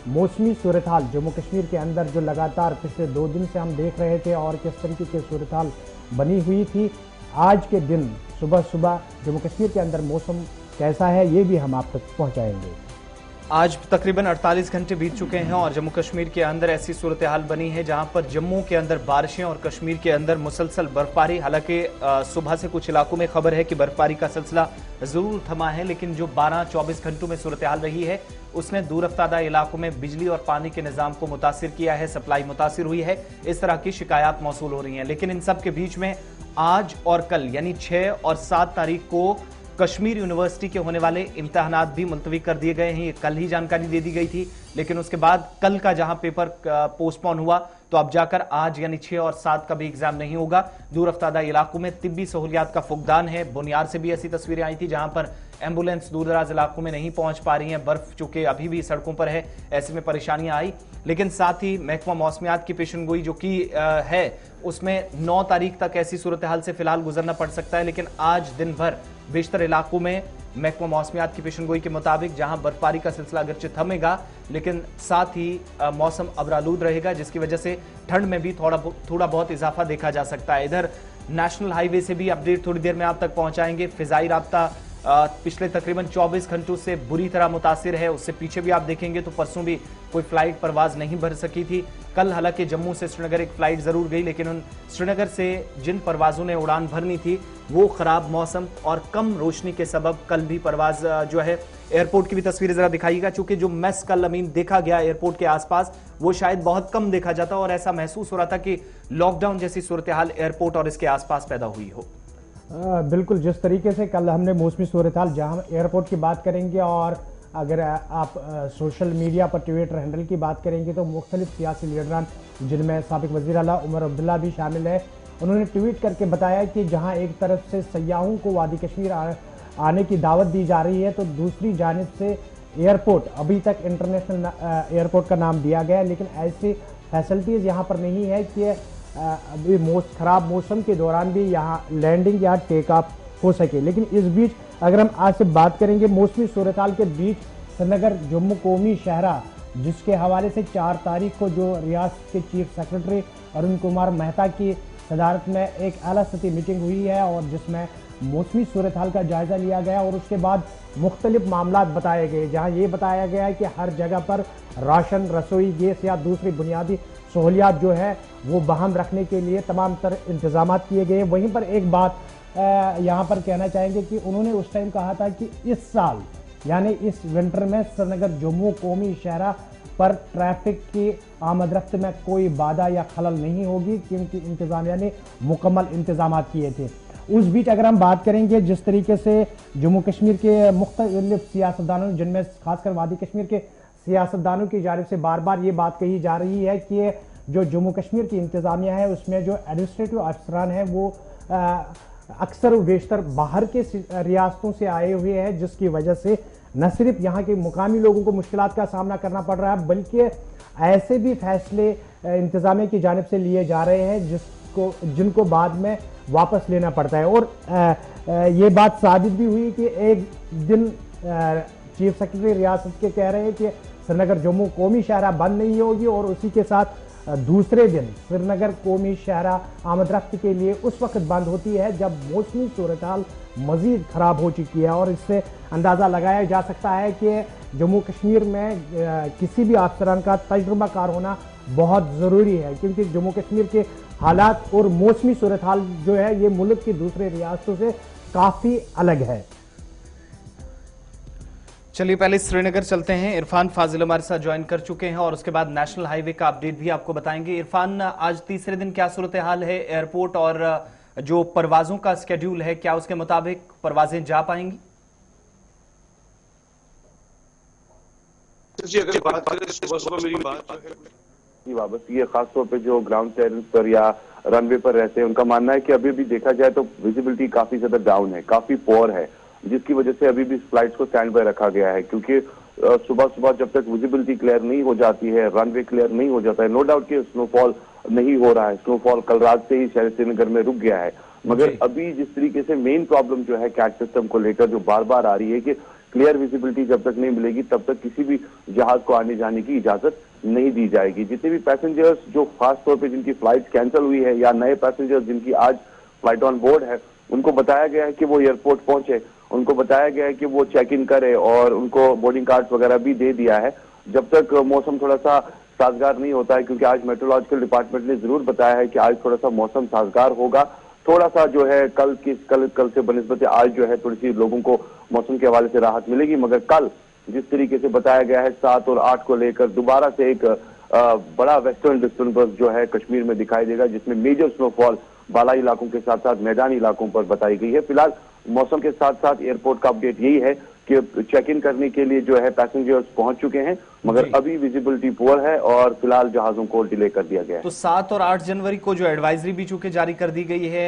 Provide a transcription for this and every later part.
मौसमी सूरत हाल जम्मू कश्मीर के अंदर जो लगातार पिछले 2 दिन से हम देख रहे थे और किस तरीके की सूरत हाल बनी हुई थी, आज के दिन सुबह सुबह जम्मू कश्मीर के अंदर मौसम कैसा है ये भी हम आप तक पहुंचाएंगे। आज तकरीबन 48 घंटे बीत चुके हैं और जम्मू कश्मीर के अंदर ऐसी सूरत हाल बनी है जहां पर जम्मू के अंदर बारिशें और कश्मीर के अंदर मुसलसल बर्फबारी। हालांकि सुबह से कुछ इलाकों में खबर है कि बर्फबारी का सिलसिला जरूर थमा है, लेकिन जो 12-24 घंटों में सूरत हाल रही है उसने दूर अफ्तादा इलाकों में बिजली और पानी के निजाम को मुतासिर किया है, सप्लाई मुतासिर हुई है। इस तरह की शिकायत मौसूल हो रही हैं। लेकिन इन सब के बीच में आज और कल यानी 6 और 7 तारीख को कश्मीर यूनिवर्सिटी के होने वाले इम्तिहानात भी मुलतवी कर दिए गए हैं। ये कल ही जानकारी दे दी गई थी, लेकिन उसके बाद कल का जहां पेपर पोस्टपोन हुआ तो अब जाकर आज यानी 6 और 7 का भी एग्जाम नहीं होगा। दूर अफ्तादा इलाकों में तिब्बी सहूलियात का फुकदान है। बुनियाद से भी ऐसी तस्वीरें आई थी जहां पर एम्बुलेंस दूर दराज इलाकों में नहीं पहुंच पा रही है, बर्फ चूंकि अभी भी सड़कों पर है, ऐसे में परेशानियां आई। लेकिन साथ ही महकमा मौसमियात की पेशनगोई जो कि है उसमें 9 तारीख तक ऐसी सूरत हाल से फिलहाल गुजरना पड़ सकता है। लेकिन आज दिन भर बेशतर इलाकों में महकमा मौसमियात की पेशनगोई के मुताबिक जहां बर्फबारी का सिलसिला अगरचे थमेगा, लेकिन साथ ही मौसम अबरालूद रहेगा, जिसकी वजह से ठंड में भी थोड़ा बहुत इजाफा देखा जा सकता है। इधर नेशनल हाईवे से भी अपडेट थोड़ी देर में आप तक पहुंचाएंगे। फिजाई राब्ता पिछले तकरीबन 24 घंटों से बुरी तरह मुतासिर है। उससे पीछे भी आप देखेंगे तो परसों भी कोई फ्लाइट परवाज नहीं भर सकी थी। कल हालांकि जम्मू से श्रीनगर एक फ्लाइट जरूर गई, लेकिन उन श्रीनगर से जिन परवाजों ने उड़ान भरनी थी वो खराब मौसम और कम रोशनी के सबब कल भी परवाज जो है। एयरपोर्ट की भी तस्वीरें जरा दिखाइएगा, चूंकि जो मैस कल अमीन देखा गया एयरपोर्ट के आसपास वो शायद बहुत कम देखा जाता और ऐसा महसूस हो रहा था कि लॉकडाउन जैसी सूरत हाल एयरपोर्ट और इसके आसपास पैदा हुई हो। बिल्कुल, जिस तरीके से कल हमने मौसमी सूरत हाल जहाँ एयरपोर्ट की बात करेंगे और अगर आप सोशल मीडिया पर ट्विटर हैंडल की बात करेंगे तो मुख्तलिफ सियासी लीडरान जिनमें साबिक वज़ीर आला उमर अब्दुल्ला भी शामिल है, उन्होंने ट्वीट करके बताया कि जहां एक तरफ से सयाहों को वादी कश्मीर आने की दावत दी जा रही है तो दूसरी जानिब से एयरपोर्ट, अभी तक इंटरनेशनल एयरपोर्ट का नाम दिया गया है, लेकिन ऐसी फैसिलिटीज़ यहाँ पर नहीं है कि अभी खराब मौसम के दौरान भी यहाँ लैंडिंग या टेक ऑफ हो सके। लेकिन इस बीच अगर हम आज से बात करेंगे मौसमी सूरत हाल के बीच, श्रीनगर जम्मू कौमी शहरा जिसके हवाले से 4 तारीख को जो रियासत के चीफ सेक्रेटरी अरुण कुमार मेहता की सदारत में एक आला सतही मीटिंग हुई है और जिसमें मौसमी सूरत हाल का जायजा लिया गया और उसके बाद मुख्तलिफ मामला बताए गए, जहाँ ये बताया गया है कि हर जगह पर राशन, रसोई गैस या दूसरी बुनियादी सहूलियात जो है वो बहाल रखने के लिए तमाम तर इंतजाम किए गए। वहीं पर एक बात यहाँ पर कहना चाहेंगे कि उन्होंने उस टाइम कहा था कि इस साल यानी इस विंटर में श्रीनगर जम्मू कौमी शहरा पर ट्रैफिक की आमद-रफ्त में कोई बाधा या खलल नहीं होगी, क्योंकि इंतजामिया ने मुकम्मल इंतजाम किए थे। उस बीच अगर हम बात करेंगे जिस तरीके से जम्मू कश्मीर के मुख्तलिफ सियासतदानों, जिनमें खासकर वादी कश्मीर के सियासतदानों की जानिब से बार बार ये बात कही जा रही है कि जो जम्मू कश्मीर की इंतजामिया है उसमें जो एडमिनिस्ट्रेटिव अफसरान हैं वो अक्सर बेशतर बाहर के रियासतों से आए हुए हैं, जिसकी वजह से न सिर्फ यहाँ के मुकामी लोगों को मुश्किलात का सामना करना पड़ रहा है, बल्कि ऐसे भी फैसले इंतजामिया की जानिब से लिए जा रहे हैं जिनको बाद में वापस लेना पड़ता है। और ये बात साबित भी हुई कि एक दिन चीफ सेक्रेटरी रियासत के कह रहे हैं कि श्रीनगर जम्मू कौमी शहरा बंद नहीं होगी और उसी के साथ दूसरे दिन श्रीनगर कौमी शहरा आमद-रफ्त के लिए उस वक्त बंद होती है जब मौसमी सूरत हाल मजीद खराब हो चुकी है। और इससे अंदाज़ा लगाया जा सकता है कि जम्मू कश्मीर में किसी भी अफसरान का तजुर्बाकार होना बहुत ज़रूरी है, क्योंकि जम्मू कश्मीर के हालात और मौसमी सूरत हाल जो है ये मुल्क की दूसरे रियासतों से काफ़ी अलग है। चलिए पहले श्रीनगर चलते हैं। इरफान फाजिल हमारे साथ ज्वाइन कर चुके हैं और उसके बाद नेशनल हाईवे का अपडेट भी आपको बताएंगे। इरफान, आज तीसरे दिन क्या सूरत हाल है एयरपोर्ट और जो परवाजों का स्केड्यूल है, क्या उसके मुताबिक परवाजें जा पाएंगी? जी, अगर बात करें सुबह मेरी बात है वाबस्ती है, खासतौर पे जो ग्राउंड क्लियरेंस पर या रनवे पर रहते हैं उनका मानना है कि अभी भी देखा जाए तो विजिबिलिटी काफी ज्यादा डाउन है, काफी पोअर है, जिसकी वजह से अभी भी फ्लाइट्स को स्टैंड बाय रखा गया है। क्योंकि सुबह सुबह जब तक विजिबिलिटी क्लियर नहीं हो जाती है, रनवे क्लियर नहीं हो जाता है, नो डाउट कि स्नोफॉल नहीं हो रहा है, स्नोफॉल कल रात से ही शहर श्रीनगर में रुक गया है, मगर अभी जिस तरीके से मेन प्रॉब्लम जो है कैट सिस्टम को लेकर जो बार बार आ रही है कि क्लियर विजिबिलिटी जब तक नहीं मिलेगी तब तक किसी भी जहाज को आने जाने की इजाजत नहीं दी जाएगी। जितने भी पैसेंजर्स जो खास तौर पे जिनकी फ्लाइट कैंसिल हुई है या नए पैसेंजर्स जिनकी आज फ्लाइट ऑन बोर्ड है, उनको बताया गया है कि वो एयरपोर्ट पहुंचे, उनको बताया गया है कि वो चेक इन करे और उनको बोर्डिंग कार्ड वगैरह भी दे दिया है। जब तक मौसम थोड़ा सा साजगार नहीं होता है, क्योंकि आज मेट्रोलॉजिकल डिपार्टमेंट ने जरूर बताया है कि आज थोड़ा सा मौसम साजगार होगा, थोड़ा सा जो है कल से बनिस्बत आज जो है थोड़ी सी लोगों को मौसम के हवाले से राहत मिलेगी। मगर कल जिस तरीके से बताया गया है 7 और 8 को लेकर दोबारा से एक बड़ा वेस्टर्न डिस्टर्बेंस जो है कश्मीर में दिखाई देगा, जिसमें मेजर स्नोफॉल बालाई इलाकों के साथ साथ मैदानी इलाकों पर बताई गई है। फिलहाल मौसम के साथ साथ एयरपोर्ट का अपडेट यही है कि चेक इन करने के लिए जो है पैसेंजर्स पहुंच चुके हैं, मगर अभी विजिबिलिटी पुअर है और फिलहाल जहाजों को डिले कर दिया गया है। तो 7 और 8 जनवरी को जो एडवाइजरी भी चूंकि जारी कर दी गई है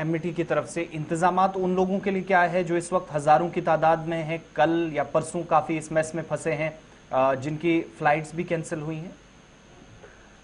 एमईटी की तरफ से, इंतजामात उन लोगों के लिए क्या है जो इस वक्त हजारों की तादाद में है, कल या परसों काफी इस मैस में फंसे हैं, जिनकी फ्लाइट्स भी कैंसिल हुई हैं?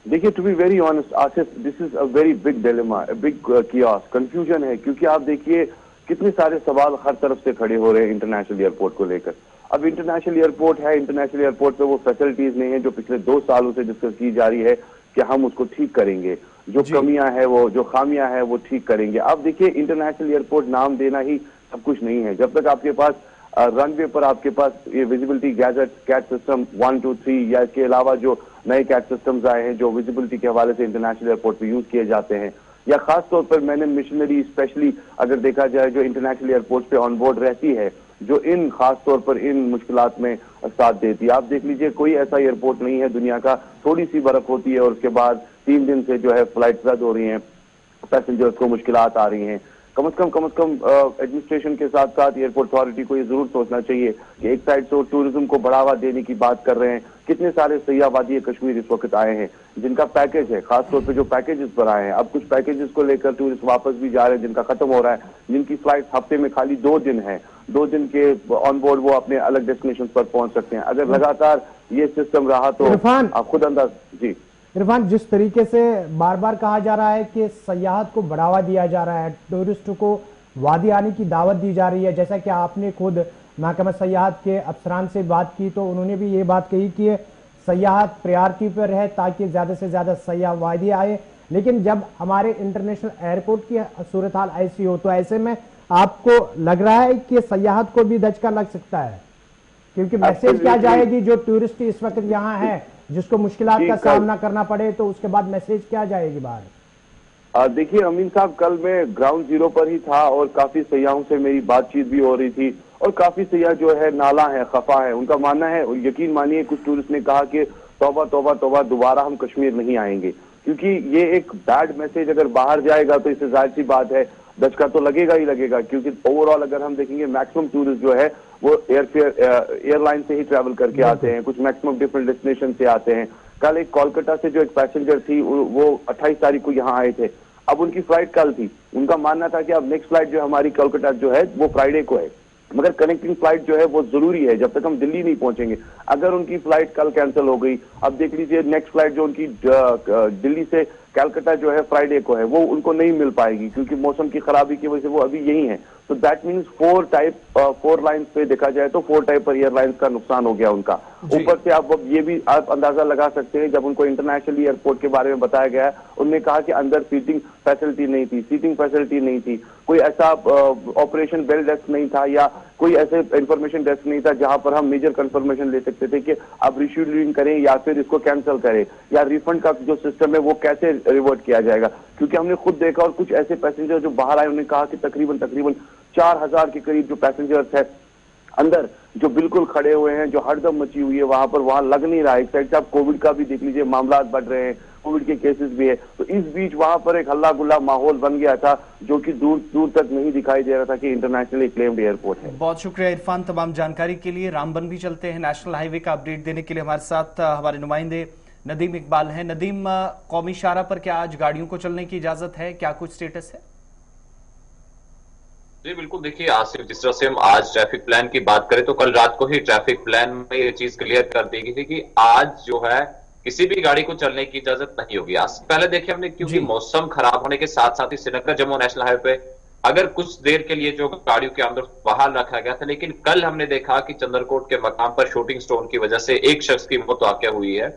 देखिए, to be very honest Asif, this is a very big dilemma, big chaos, confusion है, क्योंकि आप देखिए कितने सारे सवाल हर तरफ से खड़े हो रहे हैं इंटरनेशनल एयरपोर्ट को लेकर। अब इंटरनेशनल एयरपोर्ट है, इंटरनेशनल एयरपोर्ट पे वो फैसिलिटीज नहीं है जो पिछले 2 सालों से डिस्कस की जा रही है कि हम उसको ठीक करेंगे, जो कमियां है वो, जो खामियां है वो ठीक करेंगे। अब देखिए, इंटरनेशनल एयरपोर्ट नाम देना ही सब कुछ नहीं है। जब तक आपके पास रनवे पर आपके पास ये विजिबिलिटी गैजेट कैट सिस्टम 1, 2, 3 या इसके अलावा जो नए कैट सिस्टम्स आए हैं जो विजिबिलिटी के हवाले से इंटरनेशनल एयरपोर्ट पे यूज किए जाते हैं, या खास तौर पर मैंने मिशनरी स्पेशली अगर देखा जाए जो इंटरनेशनल एयरपोर्ट पे ऑन बोर्ड रहती है, जो इन खास तौर पर इन मुश्किलात में साथ देती है। आप देख लीजिए, कोई ऐसा एयरपोर्ट नहीं है दुनिया का, थोड़ी सी बर्फ होती है और उसके बाद 3 दिन से जो है फ्लाइट रद्द हो रही हैं, पैसेंजर्स को मुश्किलात आ रही हैं। कम से कम एडमिनिस्ट्रेशन के साथ साथ एयरपोर्ट अथॉरिटी को ये जरूर सोचना चाहिए कि एक साइड से टूरिज्म को बढ़ावा देने की बात कर रहे हैं, कितने सारे सयाह वादी कश्मीर इस वक्त आए हैं जिनका पैकेज है, खासतौर पे जो पैकेजेस पर आए हैं। अब कुछ पैकेजेस को लेकर टूरिस्ट वापस भी जा रहे हैं जिनका खत्म हो रहा है, जिनकी फ्लाइट हफ्ते में खाली 2 दिन है, 2 दिन के ऑन बोर्ड वो अपने अलग डेस्टिनेशन पर पहुंच सकते हैं। अगर लगातार ये सिस्टम रहा तो आप खुद अंदाज। जी इरफान, जिस तरीके से बार बार कहा जा रहा है कि सयाहत को बढ़ावा दिया जा रहा है, टूरिस्ट को वादी आने की दावत दी जा रही है, जैसा कि आपने खुद महकमा सयाहत के अफसरान से बात की तो उन्होंने भी ये बात कही कि सयाहत प्रायोरिटी पर है ताकि ज्यादा से ज्यादा सयाह वादी आए, लेकिन जब हमारे इंटरनेशनल एयरपोर्ट की सूरत हाल ऐसी हो तो ऐसे में आपको लग रहा है कि सयाहत को भी धचका लग सकता है? क्योंकि मैसेज क्या जाएगी जो टूरिस्ट इस वक्त यहाँ है जिसको मुश्किलात का सामना करना पड़े, तो उसके बाद मैसेज क्या जाएगी बाहर? देखिए अमीन साहब, कल मैं ग्राउंड जीरो पर ही था और काफी सयाहों से मेरी बातचीत भी हो रही थी और काफी सयाह जो है नाला है, खफा है। उनका मानना है, यकीन मानिए, कुछ टूरिस्ट ने कहा कि तौबा तौबा तौबा, दोबारा हम कश्मीर नहीं आएंगे, क्योंकि ये एक बैड मैसेज अगर बाहर जाएगा तो इससे जाहिर सी बात है धचका तो लगेगा ही लगेगा। क्योंकि ओवरऑल अगर हम देखेंगे मैक्सिमम टूरिस्ट जो है वो एयरलाइन से ही ट्रैवल करके आते हैं, कुछ मैक्सिमम डिफरेंट डेस्टिनेशन से आते हैं। कल एक कोलकाता से जो एक पैसेंजर थी वो 28 तारीख को यहाँ आए थे, अब उनकी फ्लाइट कल थी। उनका मानना था कि अब नेक्स्ट फ्लाइट जो हमारी कोलकाता जो है वो फ्राइडे को है, मगर कनेक्टिंग फ्लाइट जो है वो जरूरी है जब तक हम दिल्ली नहीं पहुंचेंगे। अगर उनकी फ्लाइट कल कैंसिल हो गई, अब देख लीजिए नेक्स्ट फ्लाइट जो उनकी दिल्ली से कलकत्ता जो है फ्राइडे को है, वो उनको नहीं मिल पाएगी क्योंकि मौसम की खराबी की वजह से वो अभी यही है। तो दैट मीन्स 4 लाइंस पे देखा जाए तो 4 टाइप पर एयरलाइंस का नुकसान हो गया उनका। ऊपर से आप ये भी आप अंदाजा लगा सकते हैं, जब उनको इंटरनेशनल एयरपोर्ट के बारे में बताया गया, उन्होंने कहा कि अंदर सीटिंग फैसिलिटी नहीं थी, सीटिंग फैसिलिटी नहीं थी, कोई ऐसा ऑपरेशन बेल डेस्क नहीं था या कोई ऐसे इंफॉर्मेशन डेस्क नहीं था जहां पर हम मेजर कंफर्मेशन ले सकते थे कि अब रिशेड्यूलिंग करें या फिर इसको कैंसिल करें या रिफंड का जो सिस्टम है वो कैसे रिवर्ट किया जाएगा। क्योंकि हमने खुद देखा और कुछ ऐसे पैसेंजर जो बाहर आए, उन्होंने कहा कि तकरीबन 4000 के करीब जो पैसेंजर्स है अंदर जो बिल्कुल खड़े हुए हैं, जो हड़दम मची हुई है वहां पर, वहां लग नहीं रहा है। एक साइड से आप कोविड का भी देख लीजिए, मामला बढ़ रहे हैं, कोविड के केसेस भी है, तो इस बीच वहां पर एक हल्ला गुल्ला माहौल बन गया था जो कि दूर दूर तक नहीं दिखाई दे रहा था कि इंटरनेशनली क्लेम्ड एयरपोर्ट है। बहुत शुक्रिया इरफान तमाम जानकारी के लिए। रामबन भी चलते हैं, नेशनल हाईवे का अपडेट देने के लिए हमारे साथ हमारे नुमाइंदे नदीम इकबाल हैं। नदीम, कौमी शाहरा पर क्या आज गाड़ियों को चलने की इजाजत है, क्या कुछ स्टेटस है? जी बिल्कुल, देखिए आसिफ, जिस तरह से हम आज ट्रैफिक प्लान की बात करें तो कल रात को ही ट्रैफिक प्लान में ये चीज क्लियर कर दी गई थी कि आज जो है किसी भी गाड़ी को चलने की इजाजत नहीं होगी। आज पहले देखिए हमने, क्योंकि मौसम खराब होने के साथ साथ ही श्रीनगर जम्मू नेशनल हाईवे पे अगर कुछ देर के लिए जो गाड़ियों के अंदर बहाल रखा गया था, लेकिन कल हमने देखा कि चंद्रकोट के मकाम पर शूटिंग स्टोन की वजह से एक शख्स की मौत वाक़या हुई है।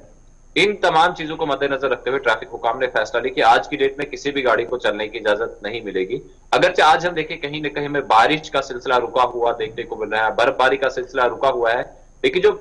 इन तमाम चीजों को मद्देनजर रखते हुए ट्रैफिक हुकाम ने फैसला लिया कि आज की डेट में किसी भी गाड़ी को चलने की इजाजत नहीं मिलेगी। अगरचे आज हम देखें कहीं न कहीं में बारिश का सिलसिला रुका हुआ देखने को मिल रहा है, बर्फबारी का सिलसिला रुका हुआ है, लेकिन जो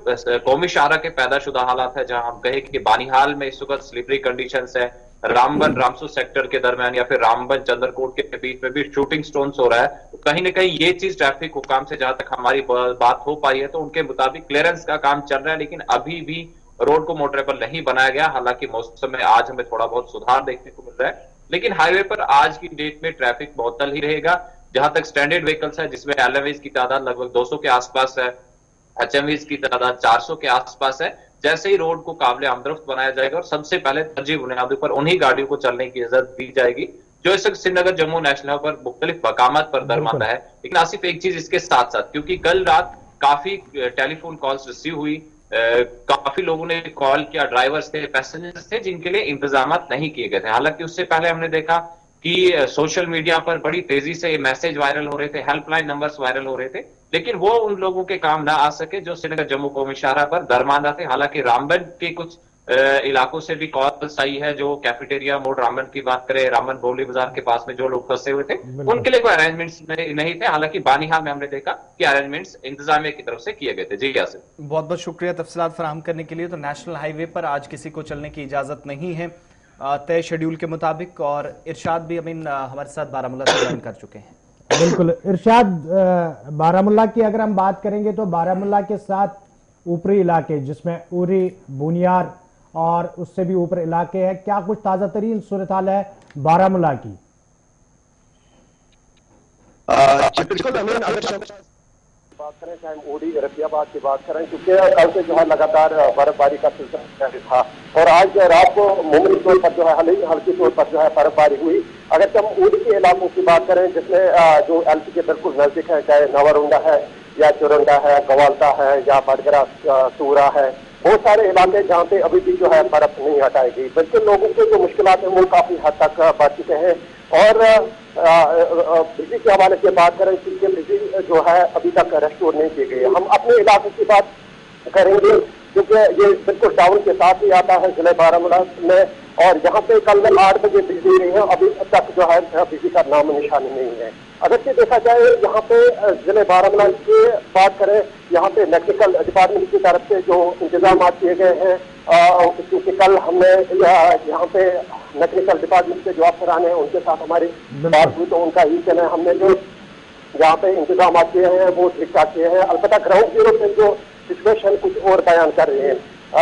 कौमी शाहरा के पैदाशुदा हालात है, जहां हम कहें कि बानीहाल में इस वक्त स्लिपरी कंडीशंस है, रामबन रामसू सेक्टर के दरमियान या फिर रामबन चंद्रकोट के बीच में भी शूटिंग स्टोन्स हो रहा है, तो कहीं ना कहीं ये चीज ट्रैफिक हुकाम से जहां तक हमारी बात हो पाई है तो उनके मुताबिक क्लियरेंस का काम चल रहा है, लेकिन अभी भी रोड को मोटरेबल नहीं बनाया गया। हालांकि मौसम में आज हमें थोड़ा बहुत सुधार देखने को मिल रहा है, लेकिन हाईवे पर आज की डेट में ट्रैफिक मुअत्तल ही रहेगा। जहां तक स्टैंडर्ड व्हीकल्स है जिसमें एलएमवीज की तादाद लगभग 200 के आसपास है, एचएमवीज की तादाद 400 के आसपास है। जैसे ही रोड को काबिल आमदरफ्त बनाया जाएगा और सबसे पहले तरजीह बुनियादों पर उन्हीं गाड़ियों को चलने की इजाजत दी जाएगी जो इस वक्त श्रीनगर जम्मू नेशनल हाईवे पर मुख्तलिफ मकामात पर दरमादा है। लेकिन आसिफ एक चीज इसके साथ साथ, क्योंकि कल रात काफी टेलीफोन कॉल्स रिसीव हुई, काफी लोगों ने कॉल किया, ड्राइवर्स थे, पैसेंजर्स थे जिनके लिए इंतजाम नहीं किए गए थे। हालांकि उससे पहले हमने देखा कि सोशल मीडिया पर बड़ी तेजी से मैसेज वायरल हो रहे थे, हेल्पलाइन नंबर्स वायरल हो रहे थे, लेकिन वो उन लोगों के काम ना आ सके जो श्रीनगर जम्मू कौमी शाहरा पर दरमादा थे। हालांकि रामबन के कुछ इलाकों से भी कॉल्स आई है, जो कैफेटेरिया मोड़ रामबन की बात करें, रामबन बोली बाजार के पास में जो लोग फंसे हुए थे उनके लिए कोई अरेंजमेंट्स नहीं थे। हालांकि बानीहाल में हमने देखा कि अरेंजमेंट्स इंतजामिया की तरफ से किए गए थे। जी यासिर, बहुत बहुत शुक्रिया तफसीलात फराहम करने के लिए। तो नेशनल हाईवे पर आज किसी को चलने की इजाजत नहीं है तय शेड्यूल के मुताबिक, और इरशाद भी अमीन हमारे साथ बारामूला से ज्वाइन कर चुके हैं। बिल्कुल इरशाद, बारामूला की अगर हम बात करेंगे तो बारामूला के साथ ऊपरी इलाके जिसमें उरी, बुनियार और उससे भी ऊपर इलाके हैं, क्या कुछ ताजा तरीन सूरत हाल है बारामूला की? बिल्कुल अमीन, अगर बात करें चाहे ओडी रफियाबाद की बात करें, क्योंकि कल से जो है लगातार बर्फबारी का सिलसिला जारी था और आज रात को मामूली तौर पर जो है हल्की तौर पर जो है बर्फबारी हुई। अगर हम ओडी के इलाकों की बात करें जिसमें जो एलपी के बिल्कुल नजदीक है, चाहे नवरुंडा है या चुरंडा है, गवालता है या बडगरा सूरा है, बहुत सारे इलाके जहाँ पे अभी भी जो है बर्फ नहीं हटाई गई। बिल्कुल लोगों के जो मुश्किलात है वो काफी हद तक बढ़ चुके हैं। और बिजली के हवाले से बात करें, क्योंकि बिजली जो है अभी तक रेस्टोर नहीं की गई है। हम अपने इलाके की बात करेंगे क्योंकि ये बिल्कुल टाउन के साथ ही आता है जिले बारामूला में, और यहाँ पे कल 8 बजे बिजली नहीं है, अभी तक जो है बिजली का नाम निशान नहीं है। अगर से देखा जाए यहाँ पे जिले बारामूला की बात करें, यहाँ पे इलेक्ट्रिकल डिपार्टमेंट की तरफ से जो इंतजाम किए गए हैं, क्योंकि कल हमने यहाँ पे इलेक्ट्रिकल डिपार्टमेंट के जो अफसरान हैं उनके साथ हमारी बात हुई, तो उनका ही कहना है हमने जो यहाँ पे इंतजाम किए हैं वो ठीक ठाक किए हैं। अलबत्ता ग्राउंड जीरो पे जो सिचुएशन कुछ और बयान कर रहे हैं।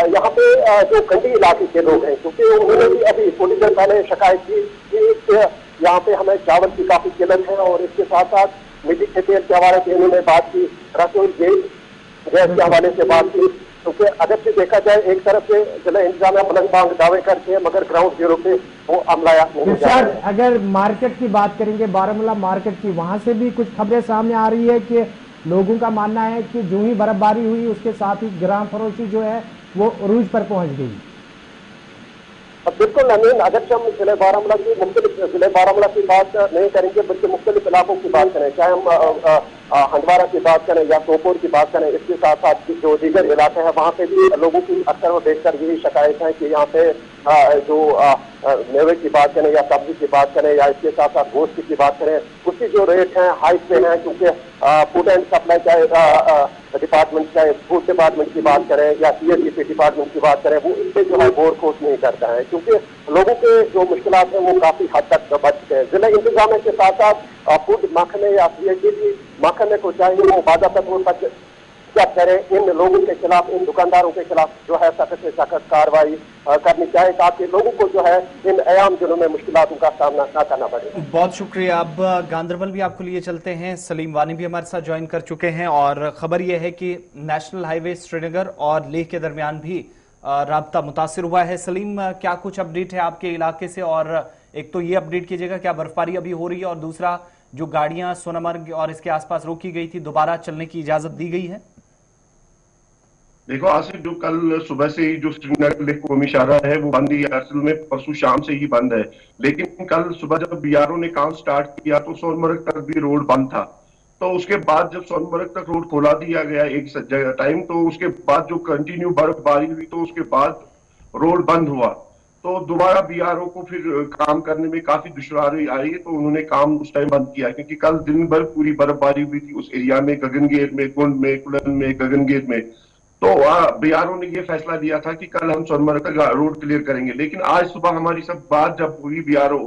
यहाँ पे जो कंडी इलाके के लोग हैं, क्योंकि उन्होंने भी अभी थोड़ी देर पहले शिकायत की कि यहाँ पे हमें चावल की काफी किल्लत है, और इसके साथ साथ मिट्टी के तेल के हवाले से उन्होंने बात की, रसोई गैस के हवाले से बात की। क्योंकि अगर से देखा जाए एक तरफ से जिला इंतजामिया बुलंद बांग दावे करते हैं, मगर ग्राउंड जीरो पे वो अमला नहीं जा रहा है। अगर मार्केट की बात करेंगे, बारामूला मार्केट की, वहां से भी कुछ खबरें सामने आ रही है कि लोगों का मानना है कि जो ही बर्फबारी हुई उसके साथ ही ग्राम फरोशी जो है वो उरूज पर पहुंच गई। बिल्कुल अमीन, अगर हम जिले बारामूला की मुख्तलिफ जिले बारामूला की बात नहीं करेंगे बल्कि मुख्तलिफ इलाकों की बात करें, चाहे हम हंडवारा की बात करें या सोपोर की बात करें, इसके साथ साथ जो दीगर इलाके हैं वहाँ पे भी लोगों की अक्सर वो देखकर यही शिकायत है कि यहाँ पे जो मेवे की बात करें या सब्जी की बात करें या इसके साथ साथ गोश्त की बात करें, उसकी जो रेट है हाइक पे है। क्योंकि फूड एंड सप्लाई चाहे डिपार्टमेंट, चाहे फूड डिपार्टमेंट की बात करें या सीएसडीपी डिपार्टमेंट की बात करें, वो इनसे जो है गौर खोज नहीं करता है, क्योंकि लोगों के जो मुश्किलात हैं वो काफी हद तक बढ़ चुके हैं। जिला इंतजामिया के साथ साथ फूड महकमे या सीएसडीपी महकमे को चाहिए वो बाज़ाब्ता तौर पर क्या करें, इन लोगों के खिलाफ, इन दुकानदारों के खिलाफ जो है सख्त से सख्त कार्रवाई करनी चाहिए, ताकि लोगों को जो है इन आयाम दिनों में मुश्किलातों का सामना न करना पड़े। बहुत शुक्रिया। अब गांधरबल भी आपको लिए चलते हैं, सलीम वानी भी हमारे साथ ज्वाइन कर चुके हैं, और खबर यह है कि नेशनल हाईवे श्रीनगर और लेह के दरमियान भी राब्ता मुतासिर हुआ है। सलीम, क्या कुछ अपडेट है आपके इलाके से? और एक तो ये अपडेट कीजिएगा क्या बर्फबारी अभी हो रही है, और दूसरा जो गाड़ियां सोनामर्ग और इसके आसपास रोकी गई थी दोबारा चलने की इजाजत दी गई है? देखो आसिफ, जो कल सुबह से ही जो श्रीनगर लेह कोमी इशारा है वो बंद ही है, असल में परसों शाम से ही बंद है। लेकिन कल सुबह जब बीआरओ ने काम स्टार्ट किया तो सोनमर्ग तक भी रोड बंद था। तो उसके बाद जब सोनमर्ग तक रोड खोला दिया गया एक टाइम, तो उसके बाद जो कंटिन्यू बर्फबारी हुई तो उसके बाद रोड बंद हुआ। तो दोबारा बीआरओ को फिर काम करने में काफी दुश्वारी आई, तो उन्होंने काम उस टाइम बंद किया, क्योंकि कल दिन भर पूरी बर्फबारी हुई थी उस एरिया में, गगनगेर में, कुंड में, कुलन में, गगनगेर में। तो बीआरओ ने ये फैसला लिया था कि कल हम सोनमर्ग का रोड क्लियर करेंगे। लेकिन आज सुबह हमारी सब बात जब हुई बीआरओ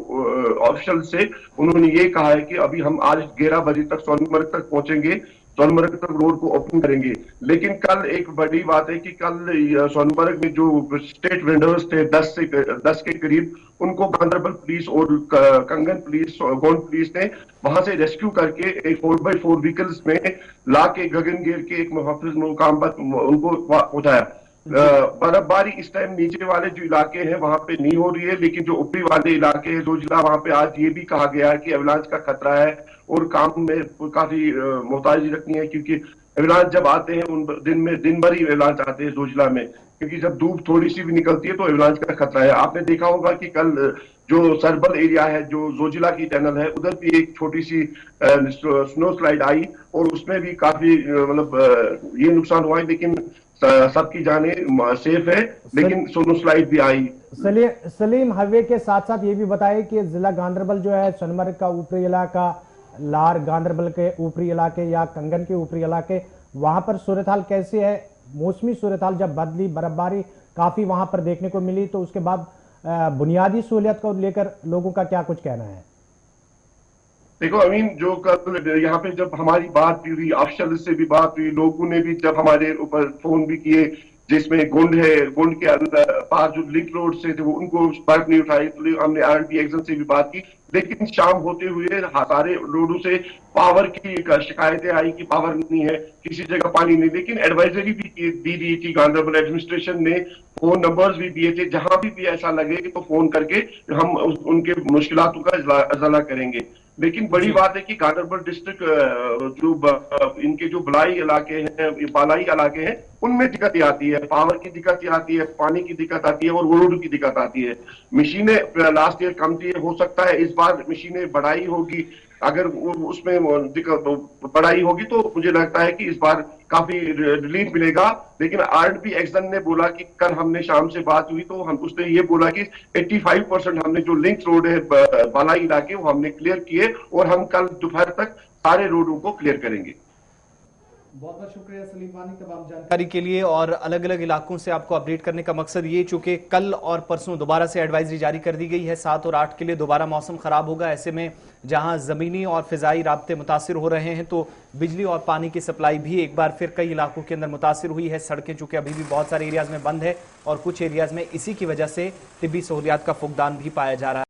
ऑफिशियल से, उन्होंने ये कहा है कि अभी हम आज 11 बजे तक सोनमर्ग तक पहुंचेंगे, सोनमर्ग तक रोड को ओपन करेंगे। लेकिन कल एक बड़ी बात है कि कल सोनमर्ग में जो स्टेट वेंडर्स थे 10 के करीब, उनको गांधरबल पुलिस और कंगन पुलिस, गोंड पुलिस ने वहां से रेस्क्यू करके एक 4x4 व्हीकल्स में ला के गगनगेर के एक मुहाफिज मुकाम पर उनको पहुंचाया। बर्फबारी इस टाइम नीचे वाले जो इलाके हैं वहां पे नहीं हो रही है, लेकिन जो ऊपरी वाले इलाके हैं जोजिला, वहां पे आज ये भी कहा गया है कि एवलांच का खतरा है और काम में काफी मोहताजी रखनी है, क्योंकि एवलांच जब आते हैं उन दिन भर ही एवलांच आते हैं जोजिला में, क्योंकि जब धूप थोड़ी सी भी निकलती है तो एवलांच का खतरा है। आपने देखा होगा कि कल जो सरबल एरिया है, जो जोजिला की टनल है, उधर भी एक छोटी सी स्नो स्लाइड आई और उसमें भी काफी मतलब ये नुकसान हुआ है, लेकिन सबकी जाने सेफ है, लेकिन स्नो स्लाइड भी आई। सलीम, हाईवे के साथ साथ ये भी बताएं कि जिला गांधरबल जो है, सोनमर्ग का ऊपरी इलाका, लार गांधरबल के ऊपरी इलाके या कंगन के ऊपरी इलाके, वहां पर सूरत हाल कैसी है? मौसमी सूरत हाल जब बदली, बर्फबारी काफी वहां पर देखने को मिली, तो उसके बाद बुनियादी सहूलियत को लेकर लोगों का क्या कुछ कहना है? देखो अमीन, जो कल यहाँ पे जब हमारी बात भी हुई, अफसल से भी बात हुई, लोगों ने भी जब हमारे ऊपर फोन भी किए, जिसमें गुंड है, गुंड के अंदर पास जो लिंक रोड से थे वो उनको बर्फ नहीं उठाई, तो हमने आरटी एक्शन से भी बात की। लेकिन शाम होते हुए सारे रोडों से पावर की शिकायतें आई कि पावर नहीं है, किसी जगह पानी नहीं। लेकिन एडवाइजरी भी दी रही थी, गांधरबल एडमिनिस्ट्रेशन ने फोन नंबर्स भी दिए थे, जहां भी ऐसा लगे तो फोन करके हम उनके मुश्किलातों का इजाला करेंगे। लेकिन बड़ी बात है कि गांधरबल डिस्ट्रिक्ट जो इनके जो बलाई इलाके हैं, बालाई इलाके हैं, उनमें दिक्कतें आती है, पावर की दिक्कत आती है, पानी की दिक्कत आती है और रोड की दिक्कत आती है। मशीनें लास्ट ईयर कम थी, हो सकता है इस बार मशीनें बढ़ाई होगी, अगर उसमें दिक्कत बढ़ाई होगी तो मुझे लगता है कि इस बार काफी रिलीफ मिलेगा। लेकिन आरडीपी एक्शन ने बोला कि कल हमने शाम से बात हुई तो उसने ये बोला कि 85% हमने जो लिंक रोड है बालाई इलाके वो हमने क्लियर किए और हम कल दोपहर तक सारे रोडों को क्लियर करेंगे। बहुत बहुत शुक्रिया सलीम वानी तमाम जानकारी के लिए। और अलग अलग इलाकों से आपको अपडेट करने का मकसद ये, चूंकि कल और परसों दोबारा से एडवाइजरी जारी कर दी गई है, 7 और 8 के लिए दोबारा मौसम खराब होगा। ऐसे में जहां जमीनी और फिजाई राब्ते मुतासिर हो रहे हैं, तो बिजली और पानी की सप्लाई भी एक बार फिर कई इलाकों के अंदर मुतासिर हुई है। सड़कें चूंकि अभी भी बहुत सारे एरियाज में बंद है और कुछ एरियाज में इसी की वजह से तिब्बी सहूलियात का फुकदान भी पाया जा रहा है।